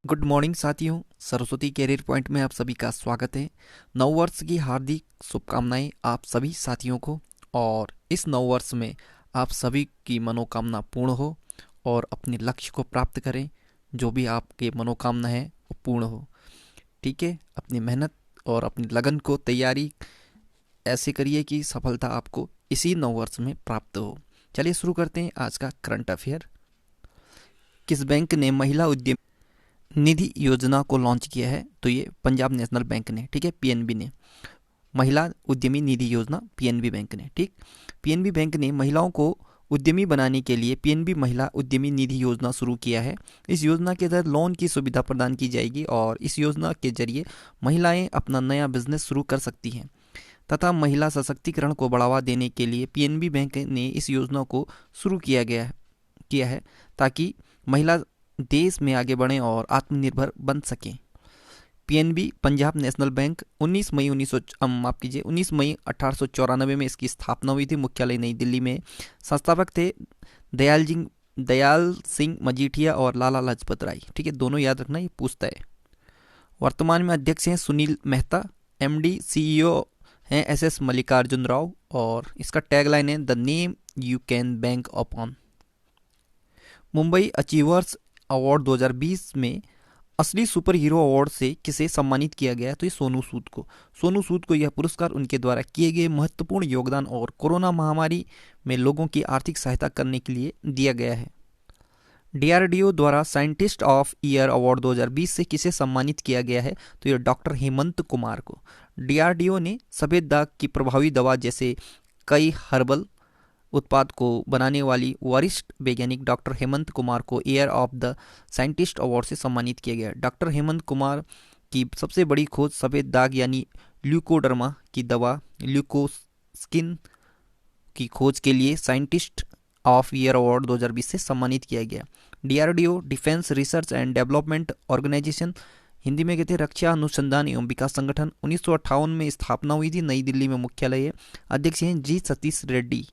Good morning साथियों, Saraswati career point में आप सभी का स्वागत है। नव वर्ष की हार्दिक शुभकामनाएं आप सभी साथियों को। और इस नव वर्ष में आप सभी की मनोकामना पूर्ण हो और अपने लक्ष्य को प्राप्त करें। जो भी आपके मनोकामना है वो पूर्ण हो। ठीक है, अपनी मेहनत और अपनी लगन को तैयारी ऐसे करिए कि सफलता आपको इसी नव वर्ष में प्राप्त हो। चलिए शुरू करते हैं आज का करंट अफेयर। किस बैंक ने महिला उद्यम निधि योजना को लॉन्च किया है? तो ये पंजाब नेशनल बैंक ने, ठीक है, पीएनबी ने। महिला उद्यमी निधि योजना पीएनबी बैंक ने, ठीक। पीएनबी बैंक ने महिलाओं को उद्यमी बनाने के लिए पीएनबी महिला उद्यमी निधि योजना शुरू किया है। इस योजना के तहत लोन की सुविधा प्रदान की जाएगी और इस योजना के जरिए महिलाएं अपना नया बिजनेस शुरू कर सकती हैं तथा महिला सशक्तिकरण को बढ़ावा देने के लिए पीएनबी बैंक ने इस योजना को शुरू किया है ताकि महिला देश में आगे बढ़ें और आत्मनिर्भर बन सकें। पीएनबी पंजाब नेशनल बैंक 19 मई 1894 में इसकी स्थापना हुई थी। मुख्यालय नई दिल्ली में। संस्थापक थे दयाल सिंह मजीठिया और लाला लाजपत राय। ठीक है, दोनों याद रखना, ये पूछता है। वर्तमान में अध्यक्ष हैं सुनील मेहता। एमडी सीईओ हैं एसएस मल्लिकार्जुन राव और इसका टैगलाइन है the name you can bank upon. Mumbai achievers award 2020 में असली सुपर हीरो अवार्ड से किसे सम्मानित किया गया? तो ये सोनू सूद को यह पुरस्कार उनके द्वारा किए गए महत्वपूर्ण योगदान और कोरोना महामारी में लोगों की आर्थिक सहायता करने के लिए दिया गया है। डीआरडीओ द्वारा साइंटिस्ट ऑफ ईयर अवार्ड 2020 से किसे सम्मानित किया गया है? तो ये डॉक्टर हेमंत कुमार को। डीआरडीओ ने सफेद दाग की प्रभावी दवा जैसे कई हर्बल उत्पाद को बनाने वाली वरिष्ठ वैज्ञानिक डॉक्टर हेमंत कुमार को air of the scientist award से सम्मानित किया गया। डॉक्टर हेमंत कुमार की सबसे बड़ी खोज सफ़ेद दाग यानी ल्यूकोडर्मा की दवा ल्यूकोस्किन की खोज के लिए साइंटिस्ट ऑफ ईयर अवार्ड 2020 से सम्मानित किया गया। DRDO defence research and development organisation, Hindi में कहते हैं रक्षा अनुसंधान एवं विकास संगठन, 1958 में स्थापना हुई थी। नई दिल्ली में मुख्यालय है। अध्यक्ष हैं G Satish Reddy.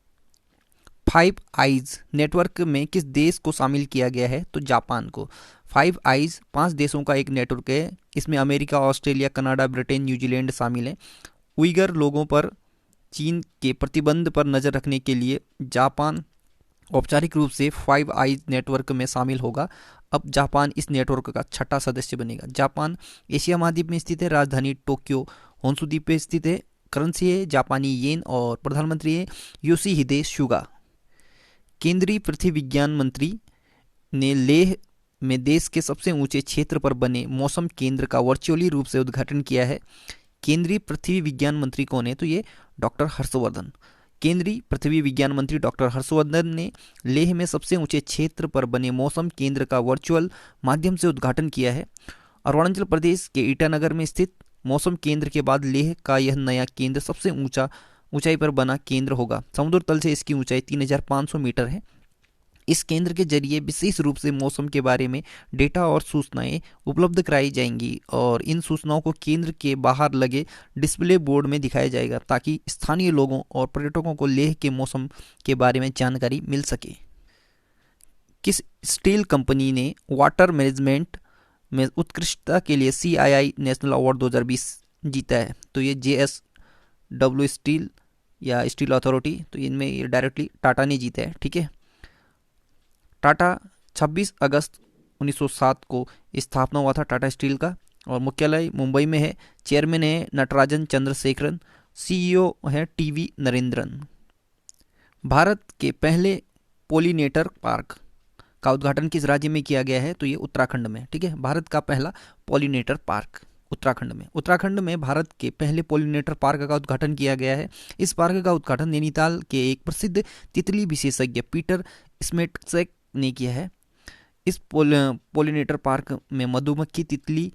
Five eyes network में किस देश को शामिल किया गया है? तो जापान को। फाइव आइज 5 देशों का एक नेटवर्क है। इसमें America, Australia, Canada, Britain, New Zealand शामिल हैं। उइगर लोगों पर चीन के प्रतिबंध पर नज़र रखने के लिए जापान औपचारिक रूप से फाइव आइज नेटवर्क में शामिल होगा। अब जापान इस नेटवर्क का 6ठा सदस्य बनेगा। जापान एशिया महाद्वीप में स्थित है। राजधानी टोक्यो होन्शु द्वीप पे स्थित है। करेंसी है जापानी येन और प्रधानमंत्री है योशिहिदे सुगा। केंद्रीय पृथ्वी विज्ञान मंत्री ने लेह में देश के सबसे ऊंचे क्षेत्र पर बने मौसम केंद्र का वर्चुअली रूप से उद्घाटन किया है। केंद्रीय पृथ्वी विज्ञान मंत्री कौन है? तो ये डॉक्टर हर्षवर्धन। केंद्रीय पृथ्वी विज्ञान मंत्री डॉक्टर हर्षवर्धन ने लेह में सबसे ऊंचे क्षेत्र पर बने मौसम केंद्र का वर्चुअल माध्यम से उद्घाटन किया है। अरुणाचल प्रदेश के ईटानगर में स्थित मौसम केंद्र के बाद लेह का यह नया केंद्र सबसे ऊंचाई पर बना केंद्र होगा। समुद्र तल से इसकी ऊंचाई 3500 मीटर है। इस केंद्र के जरिए विशेष रूप से मौसम के बारे में डेटा और सूचनाएं उपलब्ध कराई जाएंगी और इन सूचनाओं को केंद्र के बाहर लगे डिस्प्ले बोर्ड में दिखाया जाएगा ताकि स्थानीय लोगों और पर्यटकों को लेह के मौसम के बारे में जानकारी मिल सके। किस स्टील कंपनी ने वाटर मैनेजमेंट में उत्कृष्टता के लिए CII नेशनल अवार्ड 2020 जीता है? तो ये JSW स्टील या स्टील अथॉरिटी, तो इनमें ये डायरेक्टली टाटा ने जीता है। ठीक है, टाटा 26 अगस्त 1907 को स्थापना हुआ था टाटा स्टील का और मुख्यालय मुंबई में है। चेयरमैन है नटराजन चंद्रशेखरन। CEO है TV नरेंद्रन। भारत के पहले पोलिनेटर पार्क का उद्घाटन किस राज्य में किया गया है? तो ये उत्तराखंड में। ठीक है, भारत का पहला पोलिनेटर पार्क उत्तराखंड में भारत के पहले पोलिनेटर पार्क का उद्घाटन किया गया है। इस पार्क का उद्घाटन नैनीताल के एक प्रसिद्ध तितली विशेषज्ञ पीटर स्मेटसेक ने किया है। इस पोलिनेटर पार्क में मधुमक्खी, तितली,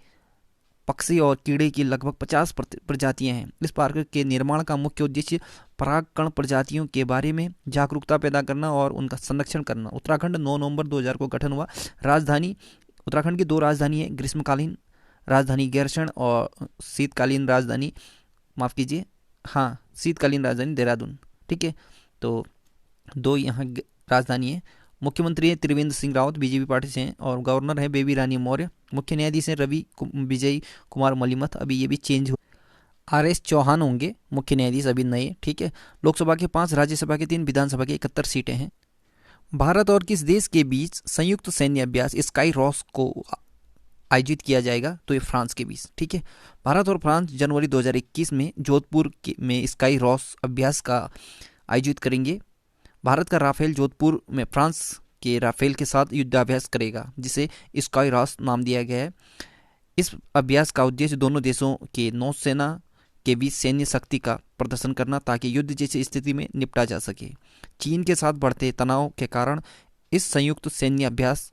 पक्षी और कीड़े की लगभग 50 प्रजातियां हैं। इस पार्क के निर्माण का मुख्य उद्देश्य परागकण प्रजातियों के बारे में जागरूकता पैदा करना और उनका संरक्षण करना। उत्तराखंड 9 नवंबर 2000 को गठन हुआ। राजधानी उत्तराखंड की 2 राजधानी है, ग्रीष्मकालीन राजधानी गैरसैंण और शीतकालीन राजधानी शीतकालीन राजधानी देहरादून। ठीक है, तो 2 यहाँ राजधानी है। मुख्यमंत्री हैं त्रिवेंद्र सिंह रावत, बीजेपी पार्टी से हैं, और गवर्नर हैं बेबी रानी मौर्य। मुख्य न्यायाधीश हैं विजय कुमार मलिमथ, अभी ये भी चेंज हो। RS चौहान होंगे मुख्य न्यायाधीश, अभी नए, ठीक है। लोकसभा के 5, राज्यसभा के 3, विधानसभा की 71 सीटें हैं। भारत और किस देश के बीच संयुक्त सैन्य अभ्यास स्काई रॉस को आयोजित किया जाएगा? तो ये फ्रांस के बीच, ठीक है। भारत और फ्रांस जनवरी 2021 में जोधपुर में स्काई रॉस अभ्यास का आयोजित करेंगे। भारत का राफेल जोधपुर में फ्रांस के राफेल के साथ युद्धाभ्यास करेगा, जिसे स्काई रॉस नाम दिया गया है। इस अभ्यास का उद्देश्य दोनों देशों के नौसेना के बीच सैन्य शक्ति का प्रदर्शन करना, ताकि युद्ध जैसी स्थिति में निपटा जा सके। चीन के साथ बढ़ते तनाव के कारण इस संयुक्त सैन्य अभ्यास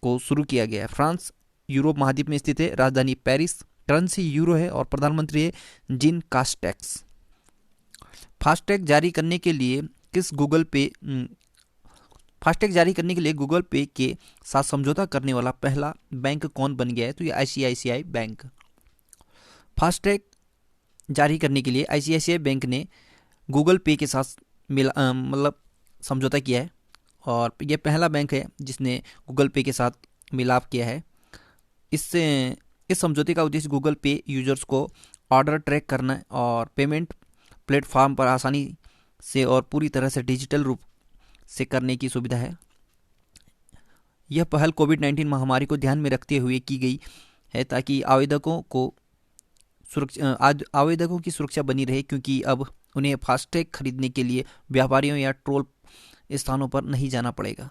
को शुरू किया गया है। फ्रांस यूरोप महाद्वीप में स्थित है, राजधानी पेरिस, करेंसी यूरो है, और प्रधानमंत्री है जीन कास्टेक्स। फास्टैग जारी करने के लिए गूगल पे के साथ समझौता करने वाला पहला बैंक कौन बन गया है? तो ये ICICI बैंक। फास्टैग जारी करने के लिए ICICI बैंक ने गूगल पे के साथ समझौता किया है, और यह पहला बैंक है जिसने गूगल पे के साथ मिलाप किया है। इस समझौते का उद्देश्य गूगल पे यूजर्स को ऑर्डर ट्रैक करना और पेमेंट प्लेटफॉर्म पर आसानी से और पूरी तरह से डिजिटल रूप से करने की सुविधा है। यह पहल कोविड-19 महामारी को ध्यान में रखते हुए की गई है, ताकि आवेदकों की सुरक्षा बनी रहे, क्योंकि अब उन्हें फास्टैग खरीदने के लिए व्यापारियों या टोल स्थानों पर नहीं जाना पड़ेगा।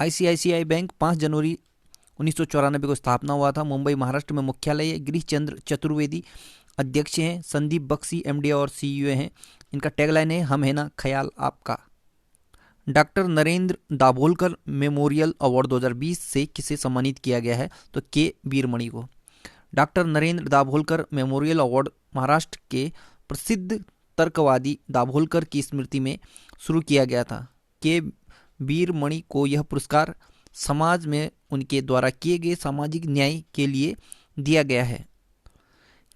ICICI बैंक 5 जनवरी 1994 को स्थापना हुआ था। मुंबई महाराष्ट्र में मुख्यालय है। गिरीश चंद्र चतुर्वेदी अध्यक्ष हैं। संदीप बख्शी MD और CEO हैं। इनका टैगलाइन है, हम है ना ख्याल आपका। Doctor Narendra Dabholkar memorial award 2020 से किसे सम्मानित किया गया है? तो K वीरमणि को। Doctor Narendra Dabholkar memorial award Maharashtra के प्रसिद्ध तर्कवादी दाभोलकर की स्मृति में शुरू किया गया था। K वीरमणि को यह पुरस्कार समाज में उनके द्वारा किए गए सामाजिक न्याय के लिए दिया गया है।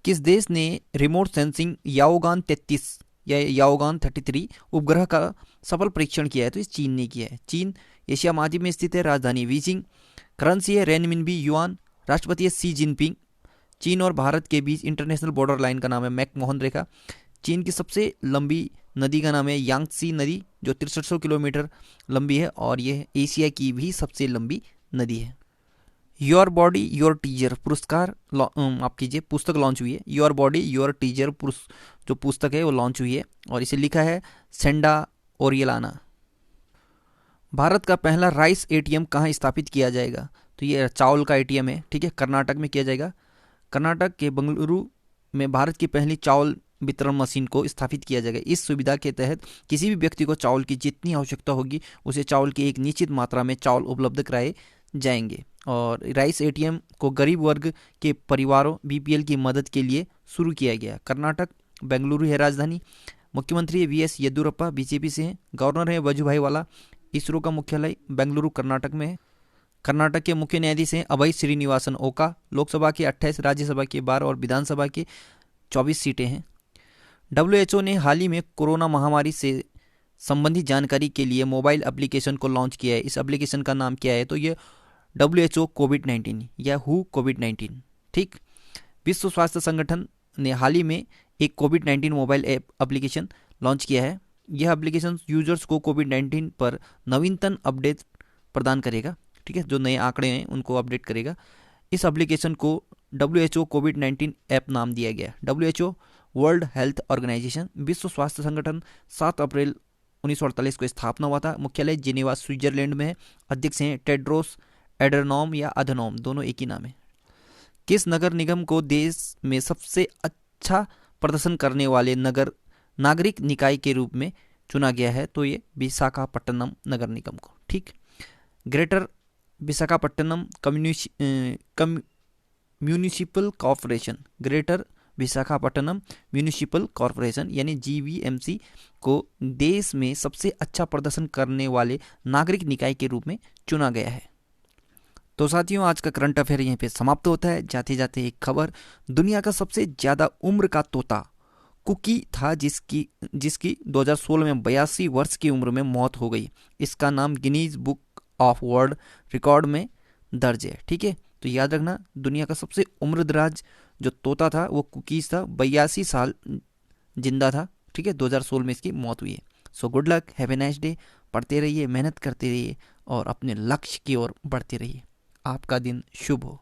किस देश ने रिमोट सेंसिंग याओगान 33 या याओगान 33 उपग्रह का सफल परीक्षण किया है? तो इस चीन ने किया है। चीन एशिया महाद्वीप में स्थित है, राजधानी बीजिंग, करेंसी है रेनमिनबी युआन, राष्ट्रपति है शी जिनपिंग। चीन और भारत के बीच इंटरनेशनल बॉर्डर लाइन का नाम है मैकमोहन रेखा। चीन की सबसे लंबी नदी का नाम है यांगत्सी नदी, जो 6300 किलोमीटर लंबी है, और यह एशिया की भी सबसे लंबी नदी है। योर बॉडी योर टीचर पुरस्कार पुस्तक लॉन्च हुई है। योर बॉडी योर टीचर जो पुस्तक है वो लॉन्च हुई है, और इसे लिखा है सेंडा ओरियलाना। भारत का पहला राइस ATM कहाँ स्थापित किया जाएगा? तो ये चावल का ATM है, ठीक है, कर्नाटक में किया जाएगा। कर्नाटक के बेंगलुरु में भारत की पहली चावल वितरण मशीन को स्थापित किया जाएगा। इस सुविधा के तहत किसी भी व्यक्ति को चावल की जितनी आवश्यकता होगी उसे चावल की एक निश्चित मात्रा में चावल उपलब्ध कराए जाएंगे। और राइस ATM को गरीब वर्ग के परिवारों BPL की मदद के लिए शुरू किया गया। कर्नाटक बेंगलुरु है राजधानी। मुख्यमंत्री है VS येदियुरप्पा, BJP से हैं। गवर्नर है वजुभाई वाला। इसरो का मुख्यालय बेंगलुरु कर्नाटक में है। कर्नाटक के मुख्य न्यायाधीश हैं अभय श्रीनिवासन ओका। लोकसभा के 28, राज्यसभा के 12 और विधानसभा के 24 सीटें हैं। WHO ने हाल ही में कोरोना महामारी से संबंधित जानकारी के लिए मोबाइल एप्लीकेशन को लॉन्च किया है। इस एप्लीकेशन का नाम क्या है? तो ये WHO कोविड-19 या WHO कोविड-19, ठीक। विश्व स्वास्थ्य संगठन ने हाल ही में एक कोविड-19 मोबाइल ऐप एप्लीकेशन लॉन्च किया है। यह एप्लीकेशन यूजर्स को कोविड-19 पर नवीनतम अपडेट प्रदान करेगा, ठीक है, जो नए आंकड़े हैं उनको अपडेट करेगा। इस एप्लीकेशन को WHO कोविड-19 ऐप नाम दिया गया। WHO वर्ल्ड हेल्थ ऑर्गेनाइजेशन, विश्व स्वास्थ्य संगठन 7 अप्रैल 1948 को स्थापना हुआ था। मुख्यालय जिनेवा स्विट्जरलैंड में है। अध्यक्ष हैं टेड्रोस एडरनॉम या अधनॉम, दोनों एक ही नाम है। किस नगर निगम को देश में सबसे अच्छा प्रदर्शन करने वाले नागरिक निकाय के रूप में चुना गया है? तो ये विशाखापट्टनम नगर निगम को, ठीक। Greater Visakhapatnam municipal corporation, greater Visakhapatnam municipal corporation यानी GVMC को देश में सबसे अच्छा प्रदर्शन करने वाले नागरिक निकाय के रूप में चुना गया है। तो साथियों, आज का करंट अफेयर यहीं पे समाप्त होता है। जाते जाते एक खबर, दुनिया का सबसे ज़्यादा उम्र का तोता कुकी था जिसकी जिसकी 2016 में 82 वर्ष की उम्र में मौत हो गई। इसका नाम Guinness book of world record में दर्ज है। ठीक है, तो याद रखना दुनिया का सबसे उम्रदराज जो तोता था वो कुकीज था, 82 साल जिंदा था। ठीक है, 2016 में इसकी मौत हुई है। So good luck, have a nice day. पढ़ते रहिए, मेहनत करते रहिए और अपने लक्ष्य की ओर बढ़ते रहिए। आपका दिन शुभ हो।